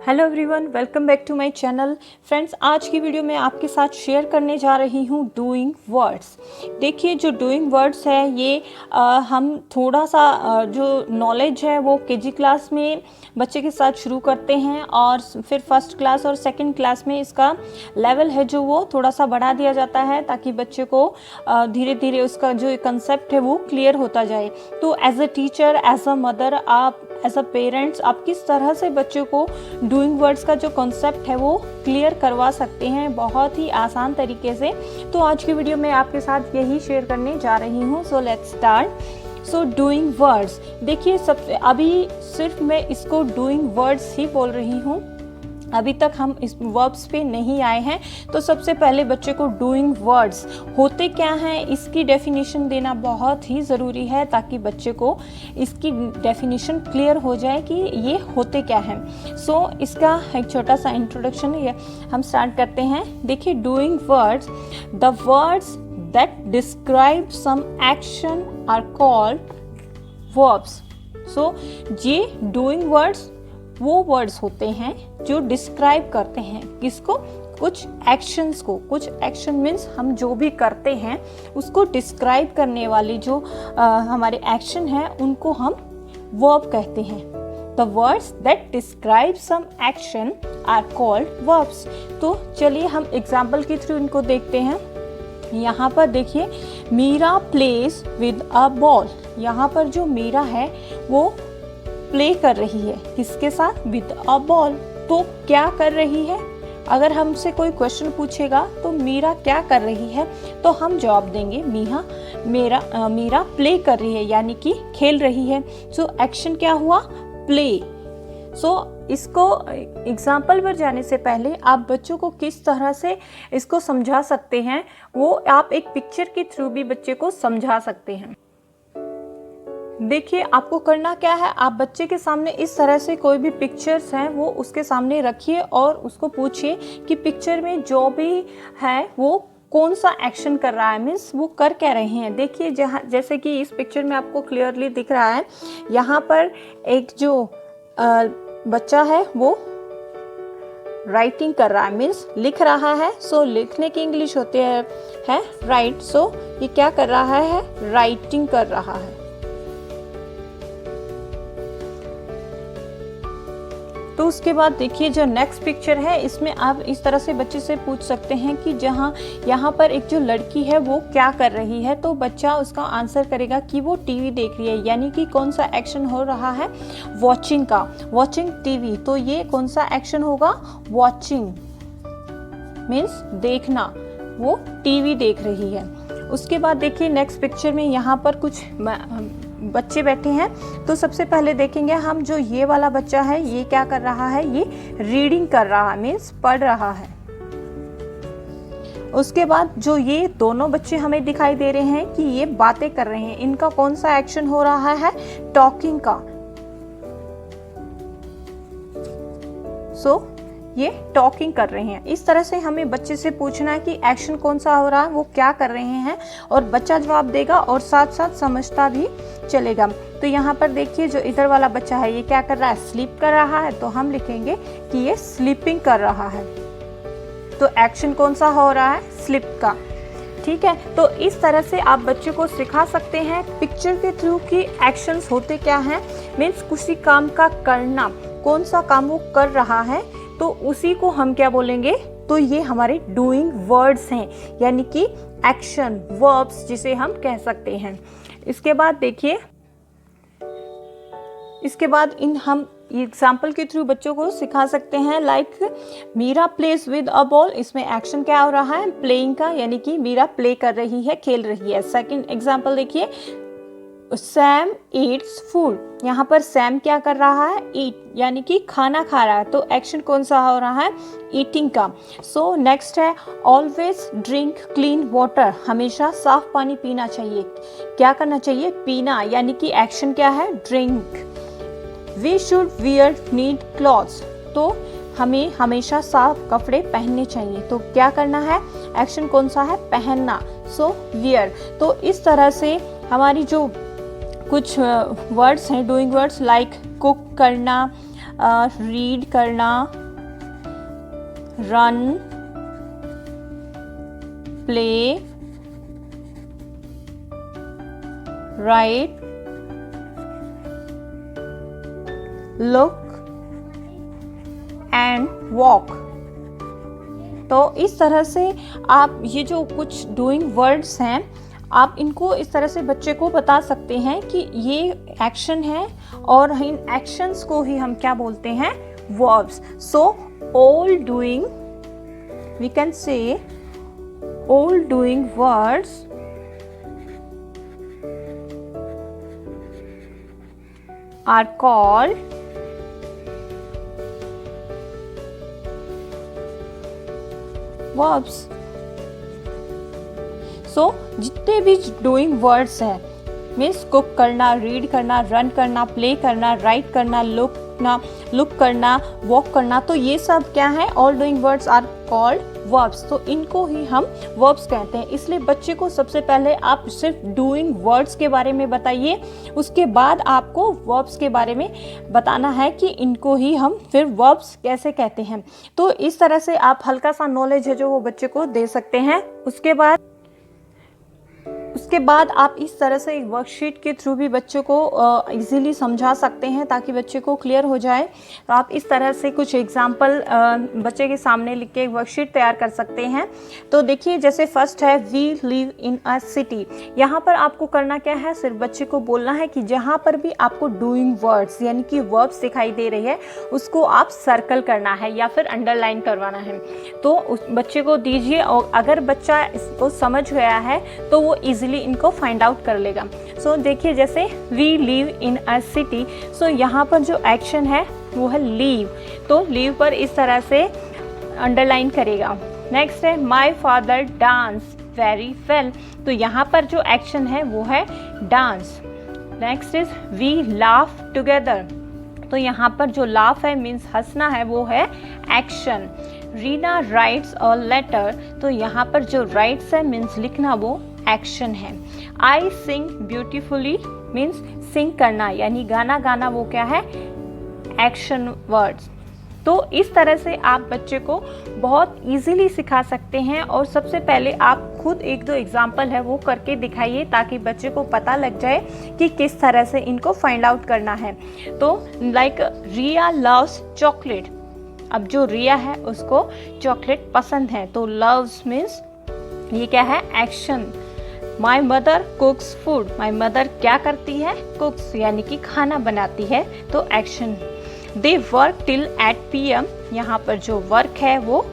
Hello everyone, welcome back to my channel. Friends, आज की video में आपके साथ शेयर करने जा रही हूँ डूइंग वर्ड्स। देखिए, जो डूइंग वर्ड्स है ये हम थोड़ा सा जो नॉलेज है वो केजी क्लास में बच्चे के साथ शुरू करते हैं और फिर फर्स्ट क्लास और सेकंड क्लास में इसका लेवल है जो वो थोड़ा सा बढ़ा दिया जाता है ताकि बच्चे को धीरे धीरे उसका जो कंसेप्ट है वो क्लियर होता जाए। तो as a teacher, as a mother, आप एज अ पेरेंट्स आप किस तरह से बच्चों को डूइंग वर्ड्स का जो कॉन्सेप्ट है वो क्लियर करवा सकते हैं बहुत ही आसान तरीके से। तो आज की वीडियो में आपके साथ यही शेयर करने जा रही हूँ। So let's start. So doing words, देखिए सबसे अभी सिर्फ मैं इसको डूइंग वर्ड्स ही बोल रही हूँ, अभी तक हम इस वर्ब्स पे नहीं आए हैं। तो सबसे पहले बच्चे को डूइंग वर्ड्स होते क्या हैं इसकी डेफिनेशन देना बहुत ही ज़रूरी है ताकि बच्चे को इसकी डेफिनेशन क्लियर हो जाए कि ये होते क्या हैं। सो इसका एक छोटा सा इंट्रोडक्शन हम स्टार्ट करते हैं। देखिए, doing words, the words that describe some action are called verbs. So ये डूइंग वर्ड्स वो वर्ड्स होते हैं जो डिस्क्राइब करते हैं किसको, कुछ एक्शंस को। कुछ एक्शन मीन्स हम जो भी करते हैं उसको डिस्क्राइब करने वाले जो हमारे एक्शन हैं उनको हम वर्ब कहते हैं। The words that describe some action are called verbs. तो चलिए हम एग्जाम्पल के थ्रू इनको देखते हैं। यहाँ पर देखिए, Meera plays with a ball. यहाँ पर जो मीरा है वो प्ले कर रही है किसके साथ, विद अ बॉल। तो क्या कर रही है, अगर हमसे कोई क्वेश्चन पूछेगा तो मीरा क्या कर रही है तो हम जवाब देंगे मीरा प्ले कर रही है, यानी कि खेल रही है। सो एक्शन क्या हुआ, प्ले। सो इसको एग्जाम्पल पर जाने से पहले आप बच्चों को किस तरह से इसको समझा सकते हैं वो आप एक पिक्चर के थ्रू भी बच्चे को समझा सकते हैं। देखिए, आपको करना क्या है, आप बच्चे के सामने इस तरह से कोई भी पिक्चर्स हैं वो उसके सामने रखिए और उसको पूछिए कि पिक्चर में जो भी है वो कौन सा एक्शन कर रहा है, मीन्स वो कर क्या रहे हैं। देखिए, जैसे कि इस पिक्चर में आपको क्लियरली दिख रहा है, यहाँ पर एक जो बच्चा है वो राइटिंग कर रहा है, मीन्स लिख रहा है। सो लिखने की इंग्लिश होते है राइट। सो ये क्या कर रहा है, राइटिंग कर रहा है। तो उसके बाद देखिए, जो नेक्स्ट पिक्चर है इसमें आप इस तरह से बच्चे से पूछ सकते हैं कि यहाँ पर एक जो लड़की है वो क्या कर रही है। तो बच्चा उसका आंसर करेगा कि वो टीवी देख रही है, यानी कि कौन सा एक्शन हो रहा है, वॉचिंग का, वॉचिंग टीवी। तो ये कौन सा एक्शन होगा, वॉचिंग मीन्स देखना, वो टीवी देख रही है। उसके बाद देखिए नेक्स्ट पिक्चर में यहाँ पर कुछ बच्चे बैठे हैं। तो सबसे पहले देखेंगे हम, जो ये वाला बच्चा है ये क्या कर रहा है, ये रीडिंग कर रहा है, मीन्स पढ़ रहा है। उसके बाद जो ये दोनों बच्चे हमें दिखाई दे रहे हैं कि ये बातें कर रहे हैं, इनका कौन सा एक्शन हो रहा है, टॉकिंग का। सो ये टॉकिंग कर रहे हैं। इस तरह से हमें बच्चे से पूछना है कि एक्शन कौन सा हो रहा है, वो क्या कर रहे हैं, और बच्चा जवाब देगा और साथ साथ समझता भी चलेगा। तो यहाँ पर देखिए, जो इधर वाला बच्चा है ये क्या कर रहा है, स्लीप कर रहा है। तो हम लिखेंगे कि ये स्लीपिंग कर रहा है। तो एक्शन कौन सा हो रहा है, स्लीप का। ठीक है, तो इस तरह से आप बच्चे को सिखा सकते हैं पिक्चर के थ्रू कि एक्शंस होते क्या हैं, मीन्स किसी काम का करना, कौन सा काम वो कर रहा है तो उसी को हम क्या बोलेंगे, तो ये हमारे डूइंग वर्ड्स हैं, यानी कि एक्शन वर्ब्स जिसे हम कह सकते हैं। इसके बाद देखिए, इसके बाद हम एग्जाम्पल के थ्रू बच्चों को सिखा सकते हैं। Like Meera plays with a ball, इसमें एक्शन क्या हो रहा है, प्लेइंग का, यानी कि मीरा प्ले कर रही है, खेल रही है। सेकंड एग्जाम्पल देखिए, सैम ईट्स फूड, यहाँ पर सैम क्या कर रहा है, ईट, यानी कि खाना खा रहा है। तो एक्शन कौन सा हो रहा है, ईटिंग का। सो नेक्स्ट है, ऑलवेज ड्रिंक क्लीन वाटर, हमेशा साफ पानी पीना चाहिए। क्या करना चाहिए, पीना, यानी कि एक्शन क्या है, drink. We should wear neat clothes, तो हमें हमेशा साफ कपड़े पहनने चाहिए। तो क्या करना है, एक्शन कौन सा है, पहनना। सो वियर। तो इस तरह से हमारी जो कुछ वर्ड्स हैं डूइंग वर्ड्स, लाइक कुक करना, रीड करना, run, play, right, look and walk. तो इस तरह से आप ये जो कुछ डूइंग वर्ड्स हैं, आप इनको इस तरह से बच्चे को बता सकते हैं कि ये एक्शन है और इन एक्शंस को ही हम क्या बोलते हैं, verbs. So all doing, we can say all doing words are called verbs. So जितने भी डूइंग वर्ड्स हैं, मीन्स कुक करना, रीड करना, रन करना, प्ले करना, राइट करना, लुक करना, वॉक करना, तो ये सब क्या है, all doing words are called verbs. तो इनको ही हम वर्ब्स कहते हैं। इसलिए बच्चे को सबसे पहले आप सिर्फ डूइंग वर्ड्स के बारे में बताइए, उसके बाद आपको वर्ब्स के बारे में बताना है कि इनको ही हम फिर वर्ब्स कैसे कहते हैं। तो इस तरह से आप हल्का सा नॉलेज है जो वो बच्चे को दे सकते हैं। उसके बाद आप इस तरह से एक वर्कशीट के थ्रू भी बच्चों को इजीली समझा सकते हैं ताकि बच्चे को क्लियर हो जाए। तो आप इस तरह से कुछ एग्जांपल बच्चे के सामने लिख के एक वर्कशीट तैयार कर सकते हैं। तो देखिए, जैसे फर्स्ट है we live in a city. यहाँ पर आपको करना क्या है, सिर्फ बच्चे को बोलना है कि जहाँ पर भी आपको डूइंग वर्ड्स यानी कि वर्ब्स दिखाई दे रही है उसको आप सर्कल करना है या फिर अंडरलाइन करवाना है। तो उस बच्चे को दीजिए और अगर बच्चा इसको समझ गया है तो वो इजीली इनको फाइंड आउट कर लेगा। सो देखिए, जैसे we live in a city, so यहाँ पर जो एक्शन है वो है लीव। तो लीव पर इस तरह से अंडरलाइन करेगा। नेक्स्ट है my father dance very well. तो यहाँ पर जो एक्शन है वो है dance. Next is we laugh together. तो यहाँ पर जो लाफ है मीन्स हंसना है वो है action. Reena writes a letter. तो यहाँ पर जो राइट्स है मीन्स लिखना, वो एक्शन है। आई सिंग ब्यूटीफुली मीन्स सिंग करना यानी गाना गाना, वो क्या है, एक्शन वर्ड्स। तो इस तरह से आप बच्चे को बहुत इजीली सिखा सकते हैं। और सबसे पहले आप खुद एक दो एग्जाम्पल है वो करके दिखाइए ताकि बच्चे को पता लग जाए कि किस तरह से इनको फाइंड आउट करना है। तो लाइक रिया लव्स चॉकलेट। अब जो रिया है उसको चॉकलेट पसंद है, तो लव्स मीन्स ये क्या है, action. My mother कुक्स food. My mother क्या करती है, कुक्स यानी कि खाना बनाती है, तो action. They work till eight PM। यहाँ पर जो वर्क है वो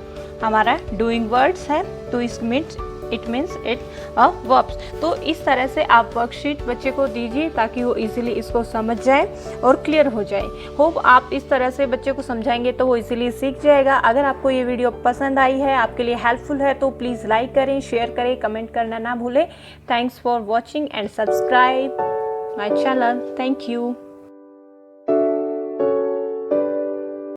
हमारा डूइंग वर्ड्स है, तो it means it a verbs. तो इस तरह से आप वर्कशीट बच्चे को दीजिए ताकि वो इजीली इसको समझ जाए और क्लियर हो जाए। होप आप इस तरह से बच्चे को समझाएंगे तो वो इजीली सीख जाएगा। अगर आपको ये वीडियो पसंद आई है, आपके लिए हेल्पफुल है, तो प्लीज़ लाइक करें, शेयर करें, कमेंट करना ना भूलें। Thanks for watching and subscribe my channel. Thank you.